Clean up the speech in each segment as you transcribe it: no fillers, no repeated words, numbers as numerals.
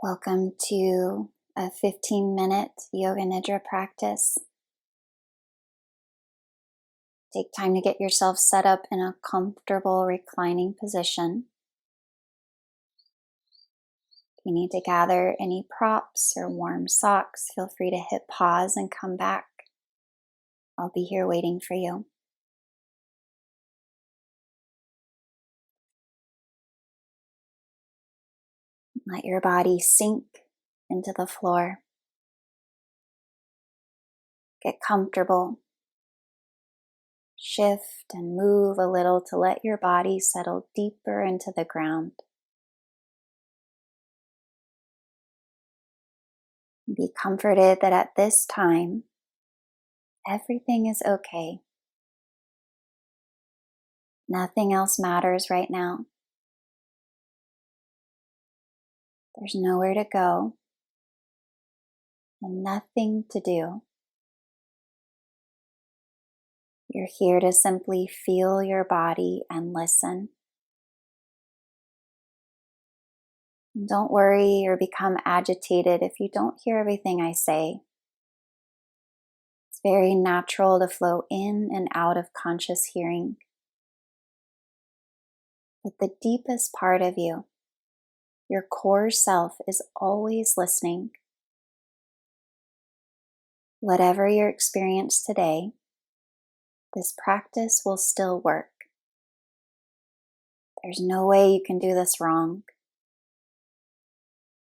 Welcome to a 15-minute Yoga Nidra practice. Take time to get yourself set up in a comfortable reclining position. If you need to gather any props or warm socks, feel free to hit pause and come back. I'll be here waiting for you. Let your body sink into the floor. Get comfortable. Shift and move a little to let your body settle deeper into the ground. Be comforted that at this time, everything is okay. Nothing else matters right now. There's nowhere to go and nothing to do. You're here to simply feel your body and listen. And don't worry or become agitated if you don't hear everything I say. It's very natural to flow in and out of conscious hearing. But the deepest part of you, your core self, is always listening. Whatever your experience today, this practice will still work. There's no way you can do this wrong.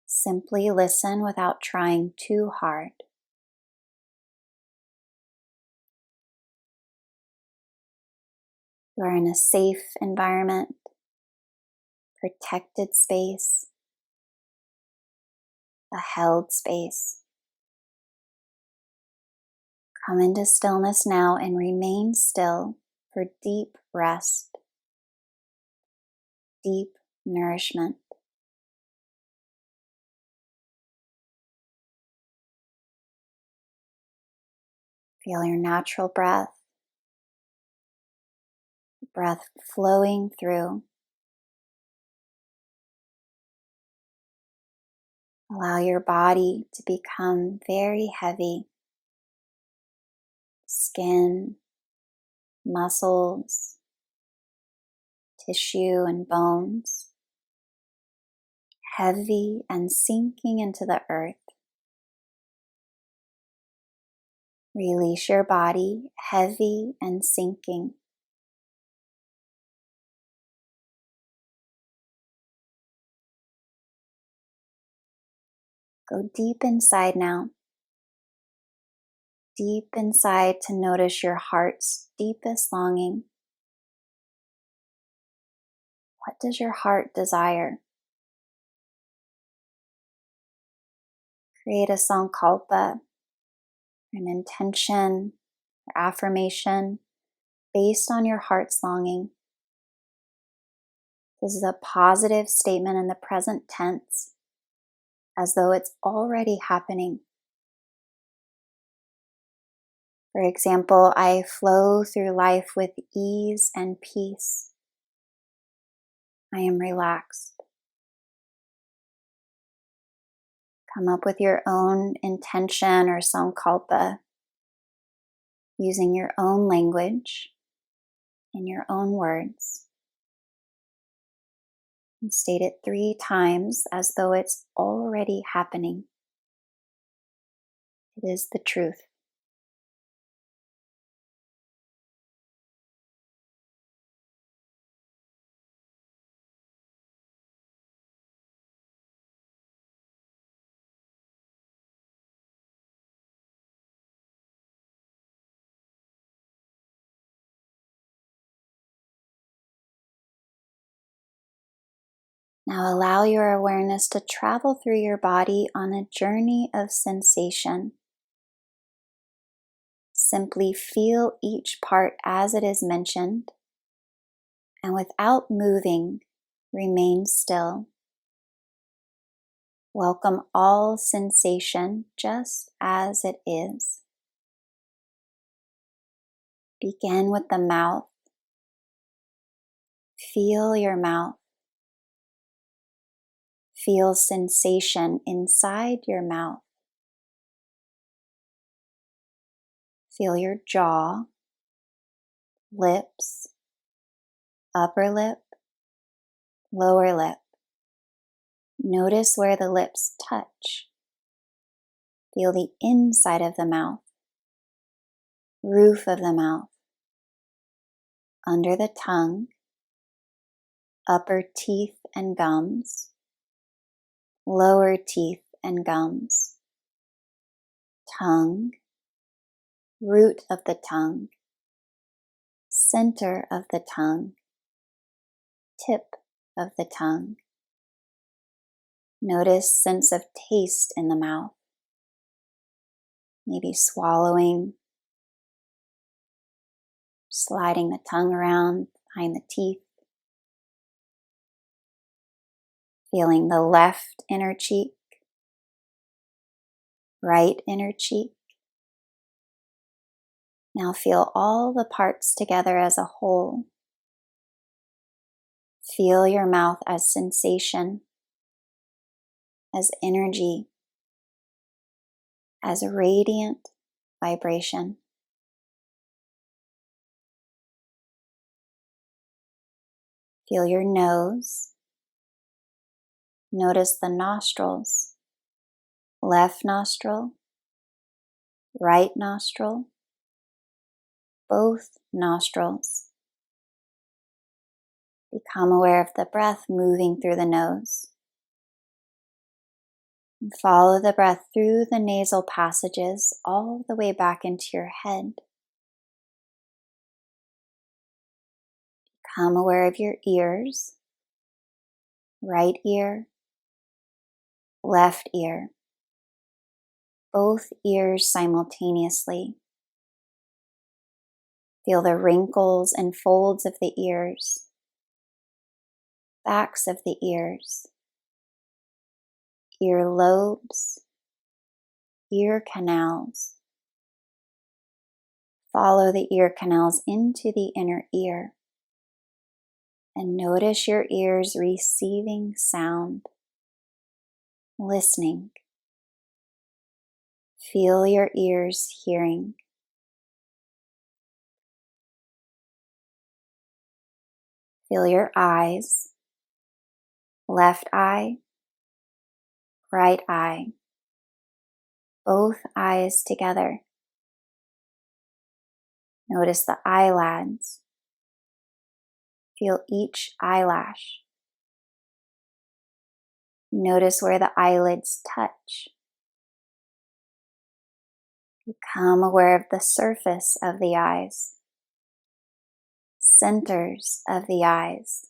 Simply listen without trying too hard. You are in a safe environment, protected space, a held space. Come into stillness now and remain still for deep rest, deep nourishment. Feel your natural breath, the breath flowing through. Allow your body to become very heavy. Skin, muscles, tissue, and bones. Heavy and sinking into the earth. Release your body, heavy and sinking. Go deep inside now. Deep inside to notice your heart's deepest longing. What does your heart desire? Create a sankalpa, an intention or affirmation based on your heart's longing. This is a positive statement in the present tense, as though it's already happening. For example, I flow through life with ease and peace. I am relaxed. Come up with your own intention or sankalpa using your own language in your own words. And state it 3 times as though it's already happening. It is the truth. Now allow your awareness to travel through your body on a journey of sensation. Simply feel each part as it is mentioned, and without moving, remain still. Welcome all sensation just as it is. Begin with the mouth. Feel your mouth. Feel sensation inside your mouth. Feel your jaw, lips, upper lip, lower lip. Notice where the lips touch. Feel the inside of the mouth, roof of the mouth, under the tongue, upper teeth and gums, lower teeth and gums, tongue, root of the tongue, center of the tongue, tip of the tongue. Notice sense of taste in the mouth. Maybe swallowing, sliding the tongue around behind the teeth. Feeling the left inner cheek, right inner cheek. Now feel all the parts together as a whole. Feel your mouth as sensation, as energy, as radiant vibration. Feel your nose. Notice the nostrils, left nostril, right nostril, both nostrils. Become aware of the breath moving through the nose. And follow the breath through the nasal passages all the way back into your head. Become aware of your ears, right ear, left ear, both ears simultaneously. Feel the wrinkles and folds of the ears, backs of the ears, ear lobes, ear canals. Follow the ear canals into the inner ear and notice your ears receiving sound, listening. Feel your ears hearing. Feel your eyes, left eye, right eye, both eyes together. Notice the eyelids. Feel each eyelash. Notice where the eyelids touch. Become aware of the surface of the eyes, centers of the eyes,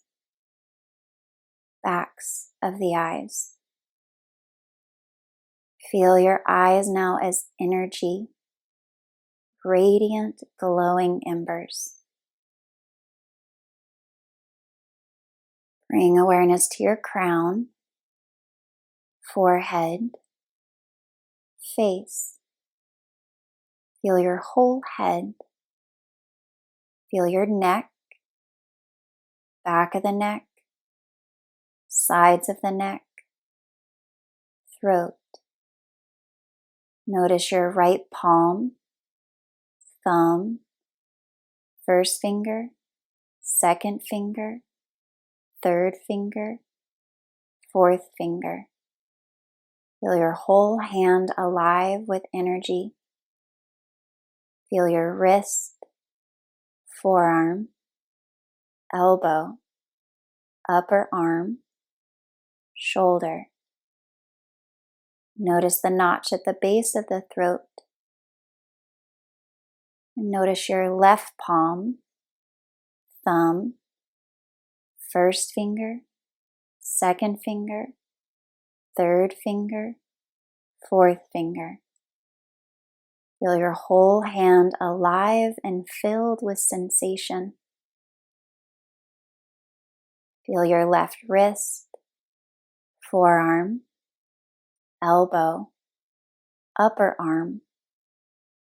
backs of the eyes. Feel your eyes now as energy, radiant, glowing embers. Bring awareness to your crown, forehead, face. Feel your whole head. Feel your neck, back of the neck, sides of the neck, throat. Notice your right palm, thumb, first finger, second finger, third finger, fourth finger. Feel your whole hand alive with energy. Feel your wrist, forearm, elbow, upper arm, shoulder. Notice the notch at the base of the throat. And notice your left palm, thumb, first finger, second finger, third finger, fourth finger. Feel your whole hand alive and filled with sensation. Feel your left wrist, forearm, elbow, upper arm,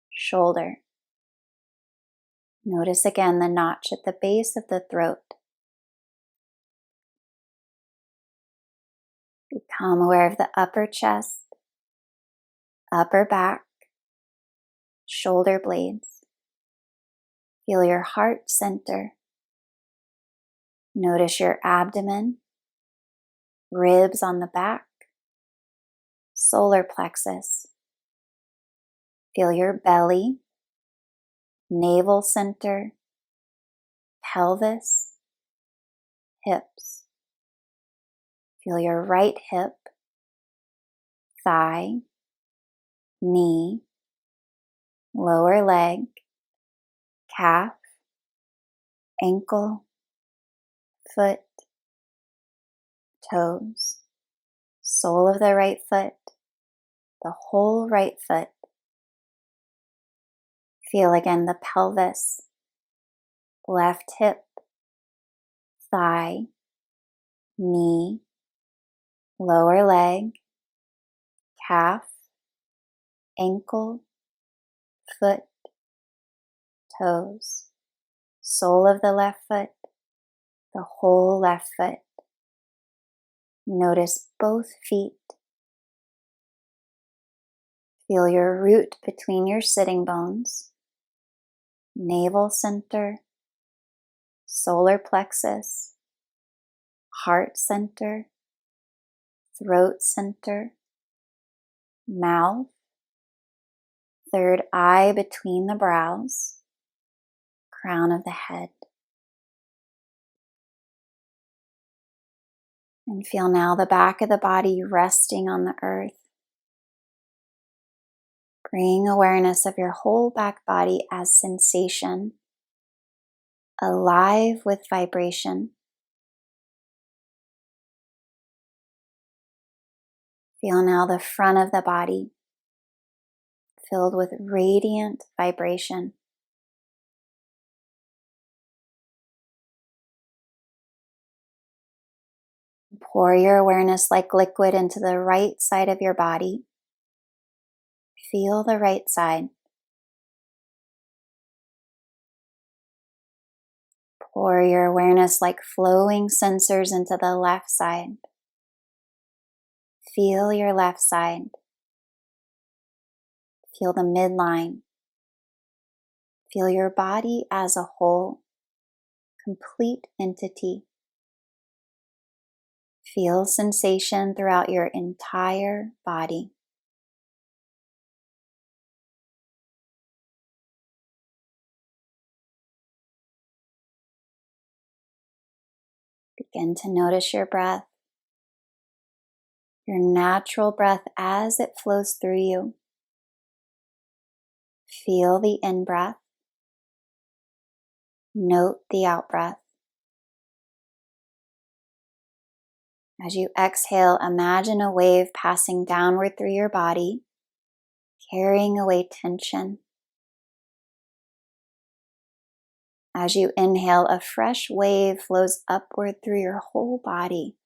shoulder. Notice again the notch at the base of the throat. Become aware of the upper chest, upper back, shoulder blades. Feel your heart center. Notice your abdomen, ribs on the back, solar plexus. Feel your belly, navel center, pelvis, hips. Feel your right hip, thigh, knee, lower leg, calf, ankle, foot, toes, sole of the right foot, the whole right foot. Feel again the pelvis, left hip, thigh, knee, lower leg, calf, ankle, foot, toes, sole of the left foot, the whole left foot. Notice both feet. Feel your root between your sitting bones, navel center, solar plexus, heart center, throat center, mouth, third eye between the brows, crown of the head. And feel now the back of the body resting on the earth. Bring awareness of your whole back body as sensation, alive with vibration. Feel now the front of the body filled with radiant vibration. Pour your awareness like liquid into the right side of your body. Feel the right side. Pour your awareness like flowing sensors into the left side. Feel your left side. Feel the midline. Feel your body as a whole, complete entity. Feel sensation throughout your entire body. Begin to notice your breath, your natural breath as it flows through you. Feel the in-breath. Note the out-breath. As you exhale, imagine a wave passing downward through your body, carrying away tension. As you inhale, a fresh wave flows upward through your whole body,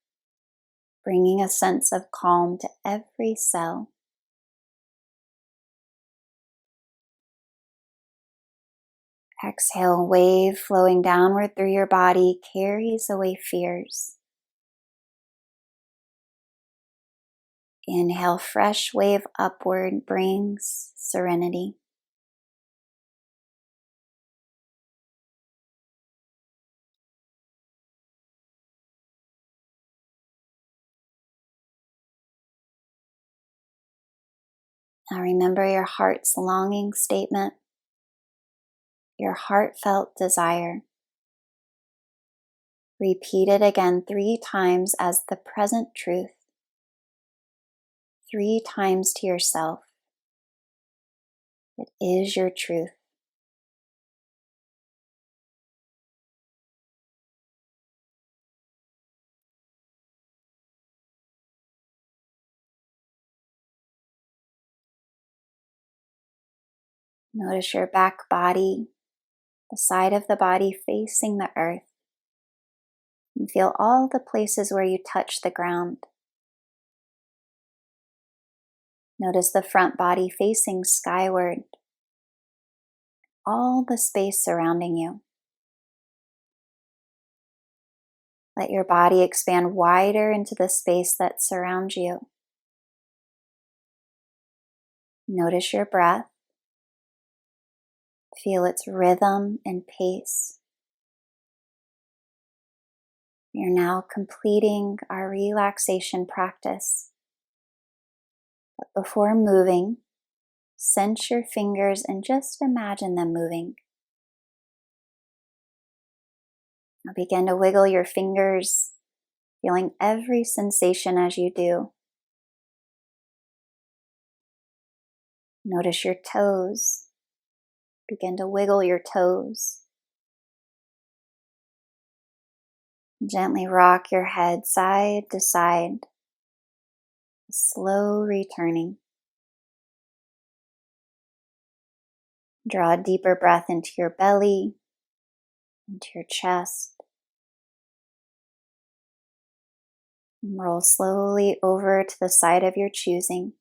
bringing a sense of calm to every cell. Exhale, wave flowing downward through your body carries away fears. Inhale, fresh wave upward brings serenity. Now remember your heart's longing statement, your heartfelt desire. Repeat it again 3 times as the present truth. 3 times to yourself. It is your truth. Notice your back body, the side of the body facing the earth. And feel all the places where you touch the ground. Notice the front body facing skyward. All the space surrounding you. Let your body expand wider into the space that surrounds you. Notice your breath. Feel its rhythm and pace. You're now completing our relaxation practice. But before moving, sense your fingers and just imagine them moving. Now begin to wiggle your fingers, feeling every sensation as you do. Notice your toes. Begin to wiggle your toes. Gently rock your head side to side, slow returning. Draw a deeper breath into your belly, into your chest. And roll slowly over to the side of your choosing.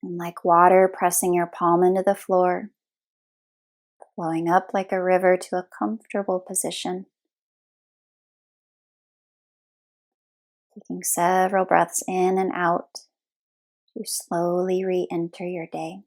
And like water pressing your palm into the floor, flowing up like a river to a comfortable position. Taking several breaths in and out to slowly re-enter your day.